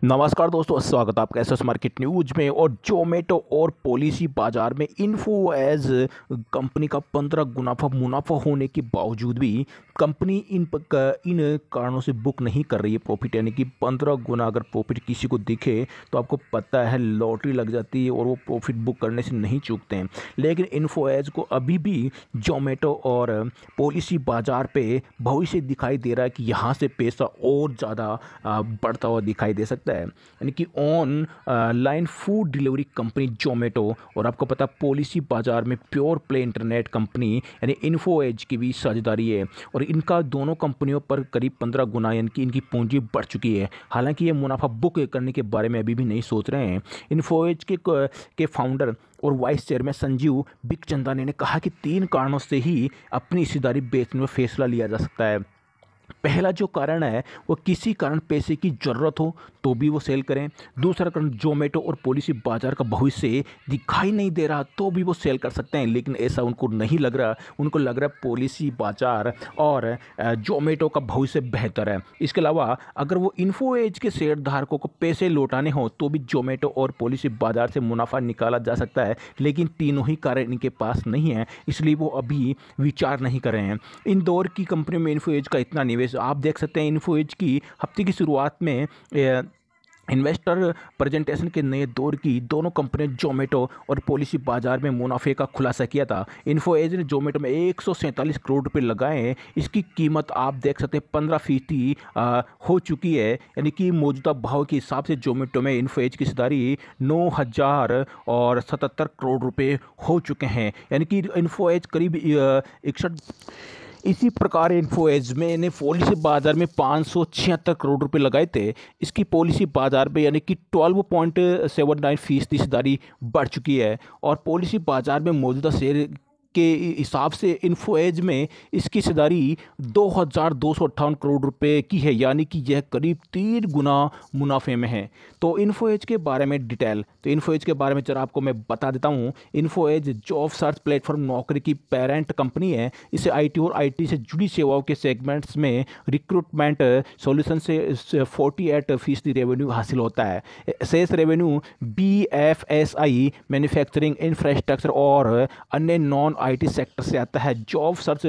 नमस्कार दोस्तों, स्वागत है आपका एसएस मार्केट न्यूज में। और जोमेटो और पॉलिसी बाजार में इन्फो एज कंपनी का 15 गुना मुनाफा होने के बावजूद भी कंपनी इन कारणों से बुक नहीं कर रही है प्रॉफिट। यानी कि 15 गुना अगर प्रॉफिट किसी को दिखे तो आपको पता है लॉटरी लग जाती है और वो प्रॉफिट बुक करने से नहीं चूकते हैं। लेकिन इन्फो एज को अभी भी जोमेटो और पॉलिसी बाजार पे भविष्य दिखाई दे रहा है कि यहाँ से पैसा और ज़्यादा बढ़ता हुआ दिखाई दे सकता है। यानी कि on line food delivery company Zomato और आपको पता पॉलिसी बाजार में प्योर प्ले इंटरनेट कंपनी यानी इन्फो एज की भी साझेदारी है। और इनका दोनों कंपनियों पर करीब 15 गुना यानी कि इनकी पूंजी बढ़ चुकी है। हालांकि ये मुनाफा बुक करने के बारे में अभी भी नहीं सोच रहे हैं। इन्फो एज के फाउंडर और वाइस चेयरमैन संजीव बिखचंदानी ने कहा कि 3 कारणों से ही अपनी हिस्सेदारी बेचने में फैसला लिया जा सकता है। पहला जो कारण है वो किसी कारण पैसे की ज़रूरत हो तो भी वो सेल करें। दूसरा कारण जोमेटो और पॉलिसी बाजार का भविष्य दिखाई नहीं दे रहा तो भी वो सेल कर सकते हैं, लेकिन ऐसा उनको नहीं लग रहा। उनको लग रहा है पॉलिसी बाजार और जोमेटो का भविष्य बेहतर है। इसके अलावा अगर वो इन्फो एज के शेयर धारकों को पैसे लौटाने हों तो भी जोमेटो और पॉलिसी बाजार से मुनाफा निकाला जा सकता है, लेकिन तीनों ही कारण इनके पास नहीं है, इसलिए वो अभी विचार नहीं कर रहे हैं। इन दौर की कंपनी में इन्फो एज का इतना निवेश आप देख सकते हैं। इन्फो एज की हफ्ते की शुरुआत में इन्वेस्टर प्रेजेंटेशन के नए दौर की दोनों कंपनियां जोमेटो और पॉलिसी बाजार में मुनाफे का खुलासा किया था। इन्फो एज ने जोमेटो में 147 करोड़ रुपए लगाए हैं। इसकी कीमत आप देख सकते हैं 15% हो चुकी है। यानी कि मौजूदा भाव के हिसाब से जोमेटो में इन्फो एज की हिस्सेदारी 9,077 करोड़ रुपए हो चुके हैं। यानी कि इन्फो एज करीब 61। इसी प्रकार इन्फो एज में ने पॉलिसी बाजार में 576 करोड़ रुपए लगाए थे। इसकी पॉलिसी बाजार में यानी कि 12.79% हिस्सेदारी बढ़ चुकी है। और पॉलिसी बाजार में मौजूदा शेयर के हिसाब से इन्फो एज में इसकी हिस्सेदारी 2,258 करोड़ रुपए की है, यानी कि यह करीब 3 गुना मुनाफे में है। तो इन्फो एज के बारे में डिटेल, तो इन्फो एज के बारे में जरा आपको मैं बता देता हूँ। Info Edge job search platform Naukri की पेरेंट कंपनी है। इसे आईटी और आईटी से जुड़ी सेवाओं के सेगमेंट्स में रिक्रूटमेंट सॉल्यूशन से 48% रेवेन्यू हासिल होता है। शेष रेवेन्यू BFSI, मैन्युफैक्चरिंग, इंफ्रास्ट्रक्चर और अन्य नॉन आईटी सेक्टर से आता है। जॉब सर्च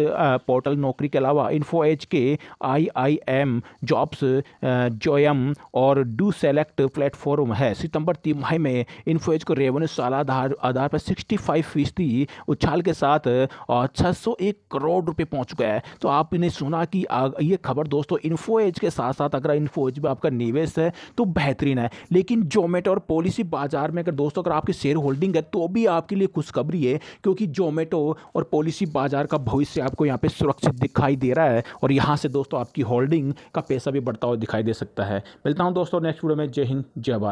पोर्टल नौकरी के अलावा इन्फो एज के IIM जॉब्स, जोयम और डू सेलेक्ट प्लेटफॉर्म है। सितंबर तिमाही में इन्फो एज को रेवेन्यू साल आधार पर 65% उछाल के साथ 601 करोड़ रुपए पहुंच चुका है। तो आपने सुना कि ये खबर दोस्तों, इन्फो एज के साथ साथ अगर इन्फो एज में आपका निवेश है तो बेहतरीन है। लेकिन जोमेटो और पॉलिसी बाजार में अगर दोस्तों अगर आपकी शेयर होल्डिंग है तो भी आपके लिए खुशखबरी है, क्योंकि जोमेटो और पॉलिसी बाजार का भविष्य आपको यहाँ पे सुरक्षित दिखाई दे रहा है। और यहाँ से दोस्तों आपकी होल्डिंग का पैसा भी बढ़ता हुआ दिखाई दे सकता है। मिलता हूँ दोस्तों नेक्स्ट वीडियो में। जय हिंद, जय भारत।